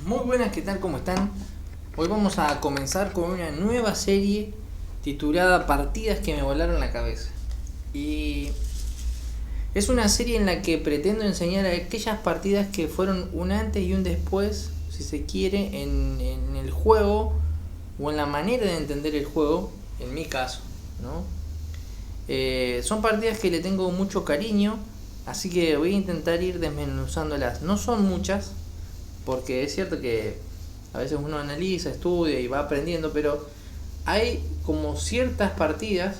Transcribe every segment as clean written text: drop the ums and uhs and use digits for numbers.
Muy buenas, ¿qué tal? ¿Cómo están? Hoy vamos a comenzar con una nueva serie titulada Partidas que me volaron la cabeza. Y es una serie en la que pretendo enseñar a aquellas partidas que fueron un antes y un después, si se quiere, en el juego o en la manera de entender el juego, en mi caso, ¿no? Son partidas que le tengo mucho cariño, así que voy a intentar ir desmenuzándolas. No son muchas, porque es cierto que a veces uno analiza, estudia y va aprendiendo, pero hay como ciertas partidas,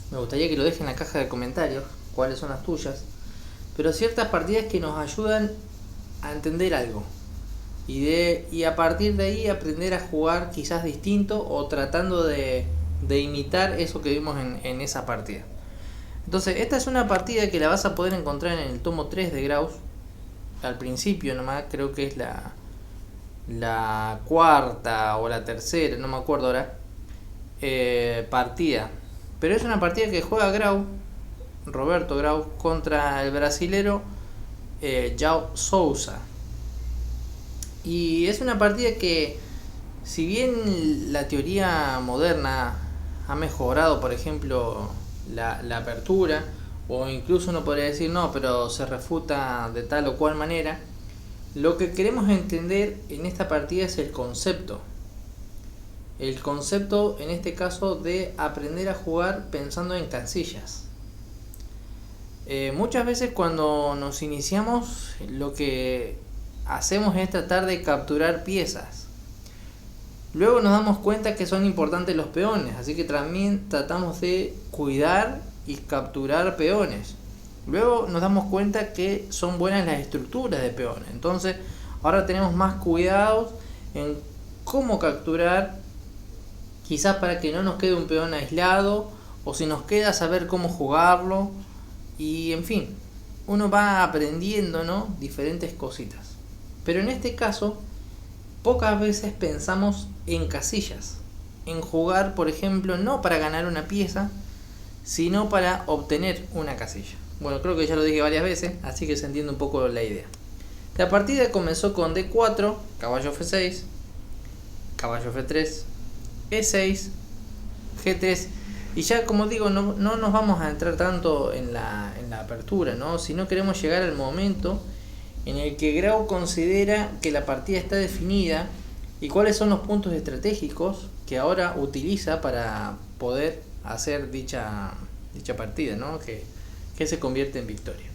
me gustaría que lo dejen en la caja de comentarios, cuáles son las tuyas, pero ciertas partidas que nos ayudan a entender algo y a partir de ahí aprender a jugar quizás distinto o tratando de imitar eso que vimos en esa partida. Entonces, esta es una partida que la vas a poder encontrar en el tomo 3 de Graus. Al principio nomás, creo que es la cuarta o la tercera, no me acuerdo ahora, partida. Pero es una partida que juega Grau, Roberto Grau, contra el brasilero João Sousa. Y es una partida que, si bien la teoría moderna ha mejorado, por ejemplo, la apertura, o incluso uno podría decir no, pero se refuta de tal o cual manera, lo que queremos entender en esta partida es el concepto. El concepto, en este caso, de aprender a jugar pensando en casillas. Muchas veces cuando nos iniciamos, lo que hacemos es tratar de capturar piezas. Luego nos damos cuenta que son importantes los peones, así que también tratamos de cuidar y capturar peones. Luego nos damos cuenta que son buenas las estructuras de peones. Entonces ahora tenemos más cuidados en cómo capturar, quizás para que no nos quede un peón aislado, o si nos queda saber cómo jugarlo. Y en fin, uno va aprendiendo, ¿no?, diferentes cositas. Pero en este caso, pocas veces pensamos en casillas, en jugar, por ejemplo, no para ganar una pieza, sino para obtener una casilla. Bueno, creo que ya lo dije varias veces, así que se entiende un poco la idea. La partida comenzó con D4, caballo F6, caballo F3, E6, G3, y ya, como digo, no nos vamos a entrar tanto en la apertura, ¿no?, sino queremos llegar al momento en el que Grau considera que la partida está definida y cuáles son los puntos estratégicos que ahora utiliza para poder hacer dicha partida, ¿no?, que se convierte en victoria.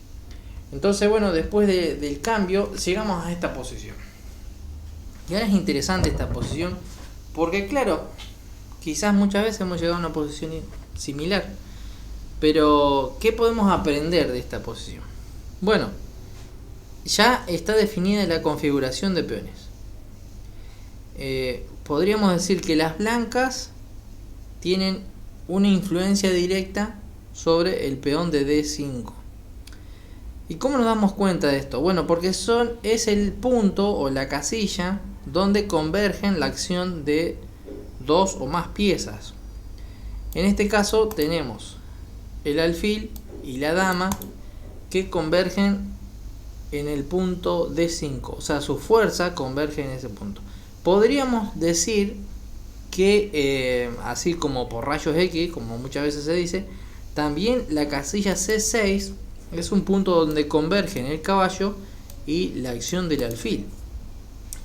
Entonces, bueno, después del cambio llegamos a esta posición. Y ahora es interesante esta posición porque, claro, quizás muchas veces hemos llegado a una posición similar, pero ¿qué podemos aprender de esta posición? Bueno, ya está definida la configuración de peones. Podríamos decir que las blancas tienen una influencia directa sobre el peón de D5. ¿Y cómo nos damos cuenta de esto? Bueno, porque es el punto o la casilla donde convergen la acción de dos o más piezas. En este caso tenemos el alfil y la dama que convergen en el punto D5, o sea, su fuerza converge en ese punto. Podríamos decir que, así como por rayos X, como muchas veces se dice, también la casilla C6 es un punto donde convergen el caballo y la acción del alfil.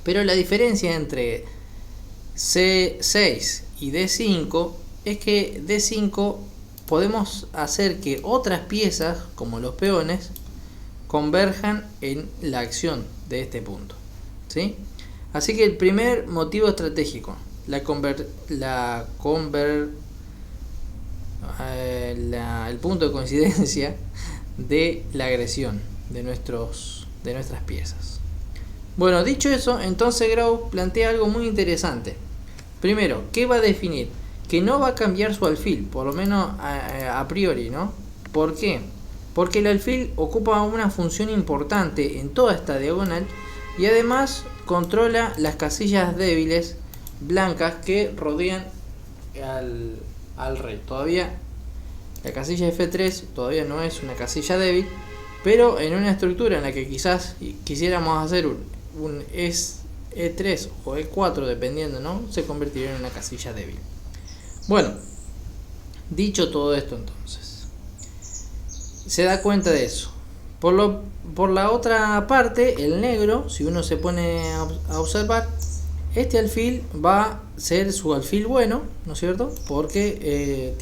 Pero la diferencia entre C6 y D5 es que D5 podemos hacer que otras piezas, como los peones, converjan en la acción de este punto, ¿sí? Así que el primer motivo estratégico, el punto de coincidencia de la agresión de nuestras piezas. Bueno, dicho eso, entonces Grau plantea algo muy interesante. Primero, ¿qué va a definir? Que no va a cambiar su alfil, por lo menos a priori, ¿no? ¿Por qué? Porque el alfil ocupa una función importante en toda esta diagonal y además controla las casillas débiles blancas que rodean al rey. Todavía la casilla F3 todavía no es una casilla débil, pero en una estructura en la que quizás quisiéramos hacer un E3 o E4 dependiendo, ¿no? Se convertiría en una casilla débil. Bueno, dicho todo esto entonces, se da cuenta de eso. Por la otra parte, el negro, si uno se pone a observar, este alfil va a ser su alfil bueno, ¿no es cierto? Porque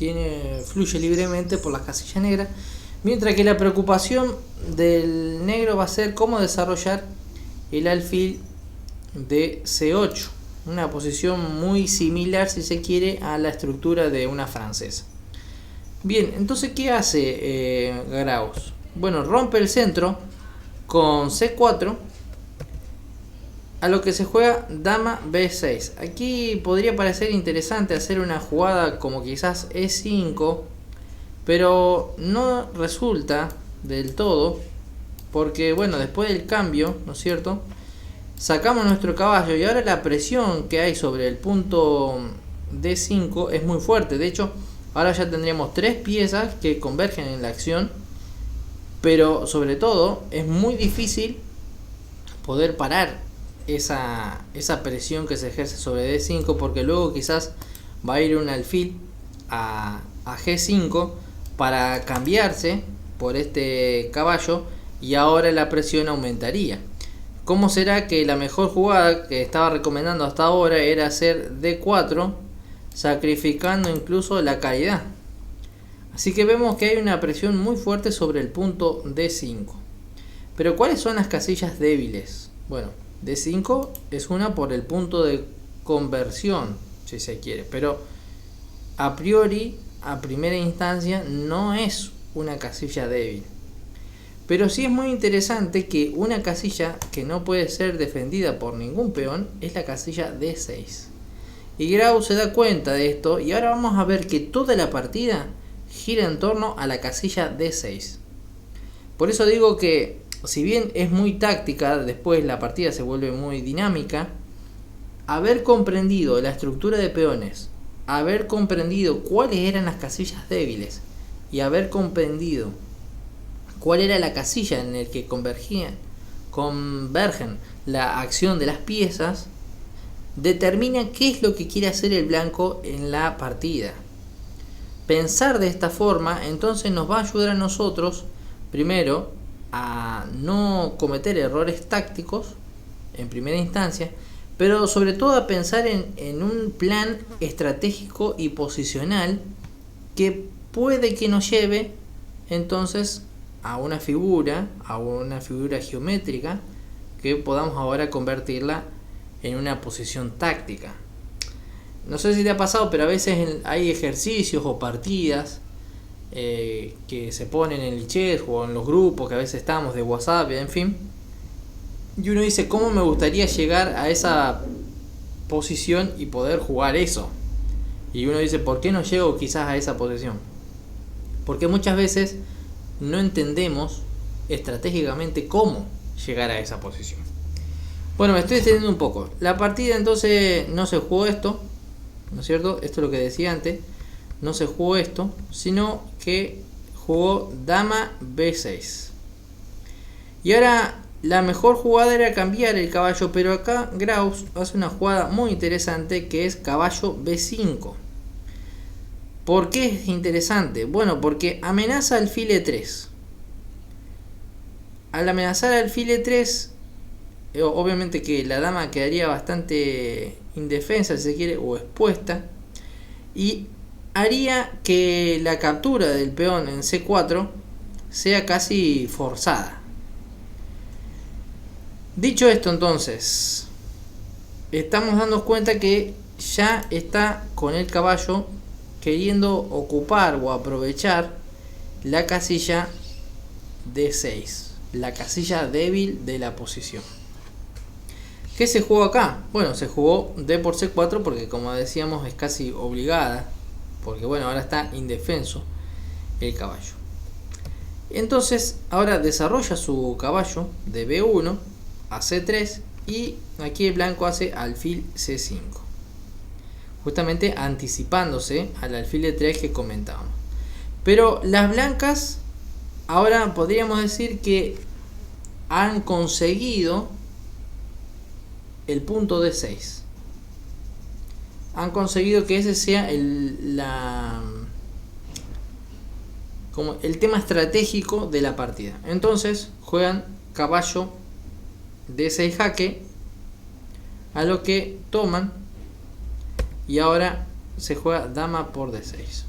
fluye libremente por las casillas negras. Mientras que la preocupación del negro va a ser cómo desarrollar el alfil de C8. Una posición muy similar, si se quiere, a la estructura de una francesa. Bien, entonces, ¿qué hace Graus? Bueno, rompe el centro con C4, a lo que se juega dama B6. Aquí podría parecer interesante hacer una jugada como quizás E5, pero no resulta del todo, porque bueno, después del cambio, ¿no es cierto?, sacamos nuestro caballo y ahora la presión que hay sobre el punto D5 es muy fuerte. De hecho, ahora ya tendríamos 3 piezas que convergen en la acción, pero sobre todo es muy difícil poder parar esa presión que se ejerce sobre D5, porque luego quizás va a ir un alfil a G5 para cambiarse por este caballo y ahora la presión aumentaría. ¿Cómo será que la mejor jugada que estaba recomendando hasta ahora era hacer D4, sacrificando incluso la calidad? Así que vemos que hay una presión muy fuerte sobre el punto D5. Pero ¿cuáles son las casillas débiles? Bueno, D5 es una por el punto de conversión, si se quiere, pero a priori, a primera instancia, no es una casilla débil. Pero sí es muy interesante que una casilla que no puede ser defendida por ningún peón es la casilla D6. Y Grau se da cuenta de esto y ahora vamos a ver que toda la partida gira en torno a la casilla D6. Por eso digo que si bien es muy táctica, después la partida se vuelve muy dinámica. Haber comprendido la estructura de peones, haber comprendido cuáles eran las casillas débiles y haber comprendido cuál era la casilla en la que convergen la acción de las piezas, determina qué es lo que quiere hacer el blanco en la partida. Pensar de esta forma entonces nos va a ayudar a nosotros, primero, a no cometer errores tácticos en primera instancia, pero sobre todo a pensar en un plan estratégico y posicional que puede que nos lleve entonces a una figura geométrica que podamos ahora convertirla en una posición táctica. No sé si te ha pasado, pero a veces hay ejercicios o partidas que se ponen en el chat o en los grupos que a veces estamos de WhatsApp, en fin, y uno dice, ¿cómo me gustaría llegar a esa posición y poder jugar eso? Y uno dice, ¿por qué no llego quizás a esa posición? Porque muchas veces no entendemos estratégicamente cómo llegar a esa posición. Bueno, me estoy extendiendo un poco. La partida entonces no se jugó esto, ¿no es cierto? Esto es lo que decía antes. No se jugó esto, sino que jugó dama B6. Y ahora la mejor jugada era cambiar el caballo, pero acá Graus hace una jugada muy interesante que es caballo B5. ¿Por qué es interesante? Bueno, porque amenaza alfil E3. Al amenazar alfil E3, obviamente que la dama quedaría bastante indefensa, si se quiere, o expuesta, y haría que la captura del peón en C4 sea casi forzada. Dicho esto, entonces, estamos dando cuenta que ya está con el caballo queriendo ocupar o aprovechar la casilla D6, la casilla débil de la posición. ¿Qué se jugó acá? Bueno, se jugó D por C4 porque, como decíamos, es casi obligada, porque bueno, ahora está indefenso el caballo. Entonces ahora desarrolla su caballo de B1 a C3 y aquí el blanco hace alfil C5, justamente anticipándose al alfil E3 que comentábamos. Pero las blancas ahora podríamos decir que han conseguido el punto D6. Han conseguido que ese sea como el tema estratégico de la partida. Entonces juegan caballo D6 jaque, a lo que toman, y ahora se juega dama por D6.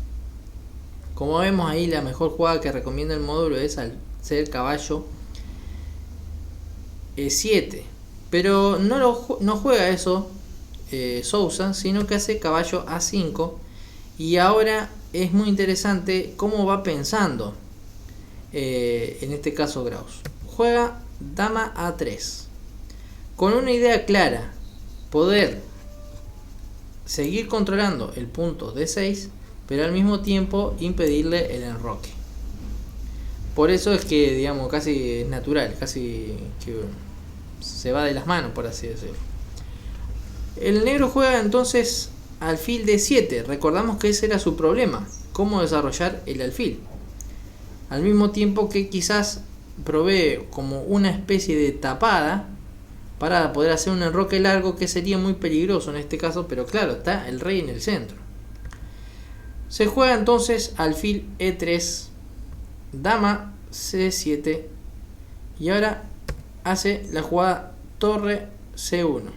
Como vemos ahí, la mejor jugada que recomienda el módulo es hacer caballo E7, pero no juega eso Sousa, sino que hace caballo A5. Y ahora es muy interesante cómo va pensando en este caso Graus. Juega dama A3 con una idea clara: poder seguir controlando el punto D6, pero al mismo tiempo impedirle el enroque. Por eso es que, digamos, casi es natural, casi que se va de las manos, por así decirlo. El negro juega entonces alfil D7. Recordamos que ese era su problema: cómo desarrollar el alfil. Al mismo tiempo que quizás provee como una especie de tapada para poder hacer un enroque largo, que sería muy peligroso en este caso, pero claro, está el rey en el centro. Se juega entonces alfil E3, dama C7, y ahora hace la jugada torre C1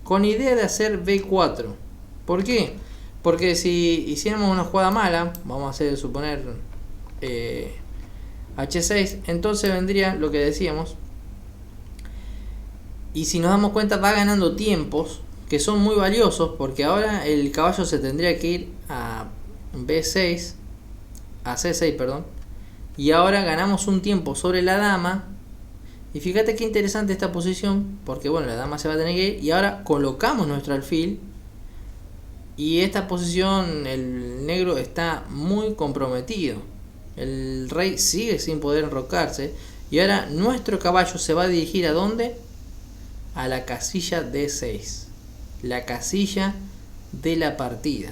con idea de hacer B4. ¿Por qué? Porque si hiciéramos una jugada mala, vamos a hacer, suponer H6, entonces vendría lo que decíamos, y si nos damos cuenta va ganando tiempos que son muy valiosos, porque ahora el caballo se tendría que ir a B6, a C6, perdón, y ahora ganamos un tiempo sobre la dama. Y fíjate qué interesante esta posición, porque bueno, la dama se va a tener que ir y ahora colocamos nuestro alfil, y esta posición el negro está muy comprometido. El rey sigue sin poder enrocarse, y ahora nuestro caballo se va a dirigir ¿a dónde? A la casilla D6, la casilla de la partida.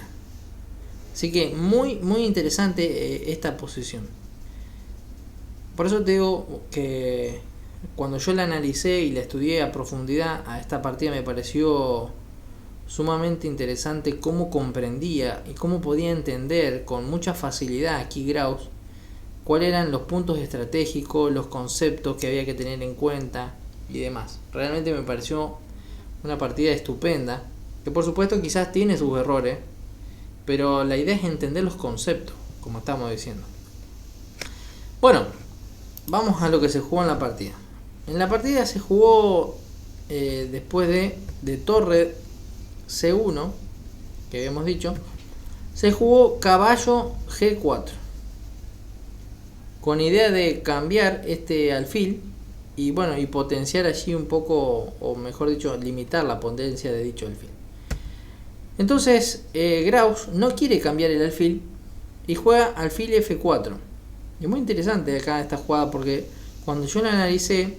Así que muy interesante esta posición. Por eso te digo que cuando yo la analicé y la estudié a profundidad a esta partida, me pareció sumamente interesante cómo comprendía y cómo podía entender con mucha facilidad aquí Graus cuáles eran los puntos estratégicos, los conceptos que había que tener en cuenta y demás. Realmente me pareció una partida estupenda, que por supuesto quizás tiene sus errores, pero la idea es entender los conceptos, como estamos diciendo. Bueno, vamos a lo que se jugó en la partida. En la partida se jugó después de torre C1, que habíamos dicho, se jugó caballo G4 con idea de cambiar este alfil y bueno, y potenciar allí un poco, o mejor dicho, limitar la potencia de dicho alfil. Entonces Graus no quiere cambiar el alfil y juega alfil F4. Y es muy interesante acá esta jugada, porque cuando yo la analicé,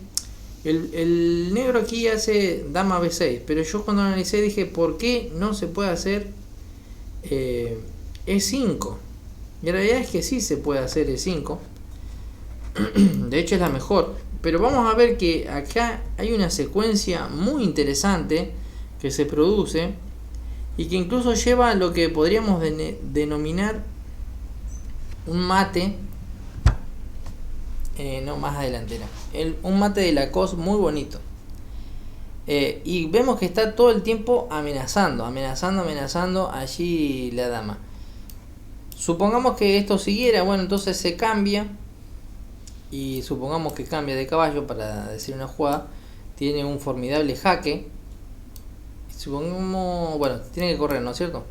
el negro aquí hace dama B6, pero yo cuando lo analicé dije, ¿por qué no se puede hacer E5? Y la realidad es que sí se puede hacer E5. De hecho es la mejor. Pero vamos a ver que acá hay una secuencia muy interesante que se produce y que incluso lleva a lo que podríamos denominar un mate. No, más adelante un mate de Lacoste muy bonito. Y vemos que está todo el tiempo amenazando allí la dama. Supongamos que esto siguiera, bueno, entonces se cambia. Y supongamos que cambia de caballo, para decir una jugada. Tiene un formidable jaque. Supongamos, bueno, tiene que correr, ¿no es cierto?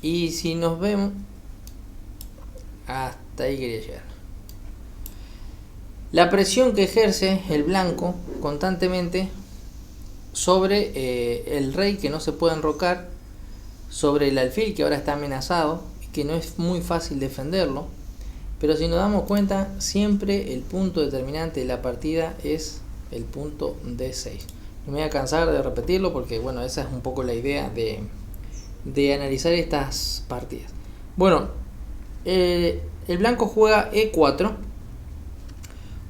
Y si nos vemos, hasta ahí quería llegar. La presión que ejerce el blanco constantemente sobre el rey, que no se puede enrocar, sobre el alfil, que ahora está amenazado y que no es muy fácil defenderlo. Pero si nos damos cuenta, siempre el punto determinante de la partida es el punto D6. No me voy a cansar de repetirlo, porque bueno, esa es un poco la idea de analizar estas partidas. Bueno, el blanco juega E4,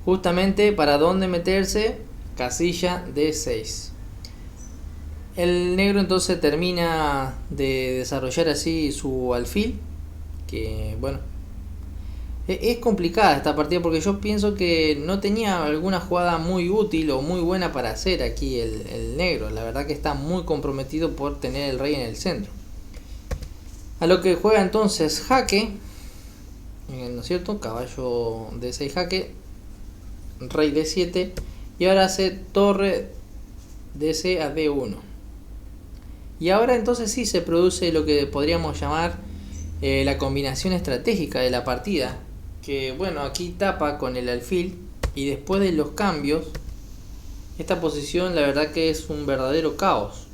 justamente para dónde meterse, casilla D6. El negro entonces termina de desarrollar así su alfil, que bueno, es complicada esta partida porque yo pienso que no tenía alguna jugada muy útil o muy buena para hacer aquí el negro. La verdad que está muy comprometido por tener el rey en el centro. A lo que juega entonces jaque, ¿no es cierto? Caballo de 6 jaque, rey de 7 y ahora hace torre de C a D1. Y ahora entonces sí se produce lo que podríamos llamar la combinación estratégica de la partida, que bueno, aquí tapa con el alfil y después de los cambios esta posición la verdad que es un verdadero caos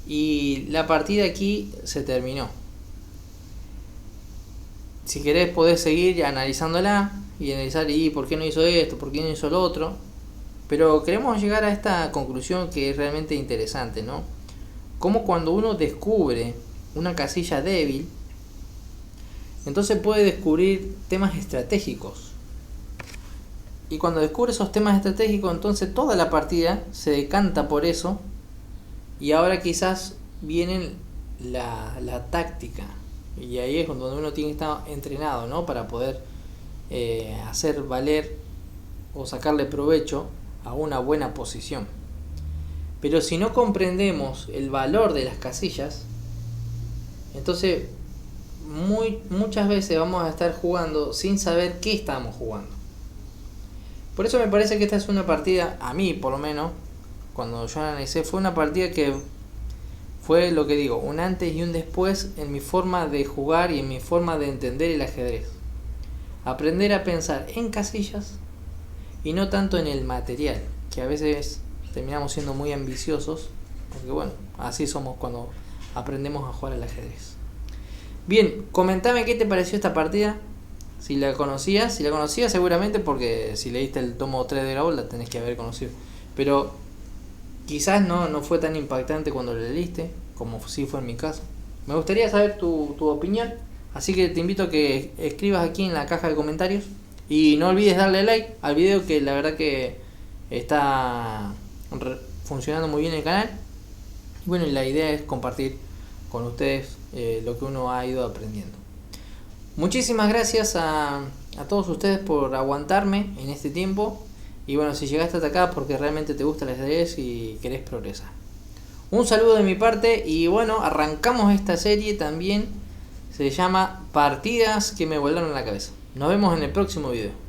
y la partida aquí se terminó. Si querés podés seguir analizándola y analizar y por qué no hizo esto, por qué no hizo lo otro, pero queremos llegar a esta conclusión que es realmente interesante, ¿no? Como cuando uno descubre una casilla débil, entonces puede descubrir temas estratégicos. Y cuando descubre esos temas estratégicos, entonces toda la partida se decanta por eso. Y ahora quizás viene la táctica. Y ahí es donde uno tiene que estar entrenado, ¿no? Para poder hacer valer o sacarle provecho a una buena posición. Pero si no comprendemos el valor de las casillas, entonces muchas veces vamos a estar jugando sin saber qué estamos jugando. Por eso me parece que esta es una partida, a mí por lo menos, cuando yo analicé, fue una partida que fue lo que digo, un antes y un después en mi forma de jugar y en mi forma de entender el ajedrez. Aprender a pensar en casillas y no tanto en el material, que a veces terminamos siendo muy ambiciosos, porque bueno, así somos cuando aprendemos a jugar al ajedrez. Bien, comentame qué te pareció esta partida, si la conocías seguramente porque si leíste el tomo 3 de Graul la tenés que haber conocido, pero quizás no fue tan impactante cuando lo leíste, como sí fue en mi caso. Me gustaría saber tu opinión, así que te invito a que escribas aquí en la caja de comentarios y no olvides darle like al video, que la verdad que está funcionando muy bien el canal. Y bueno, la idea es compartir con ustedes lo que uno ha ido aprendiendo. Muchísimas gracias a todos ustedes por aguantarme en este tiempo. Y bueno, si llegaste hasta acá porque realmente te gusta el ajedrez y querés progresar. Un saludo de mi parte y bueno, arrancamos esta serie también. Se llama Partidas que me volaron la cabeza. Nos vemos en el próximo video.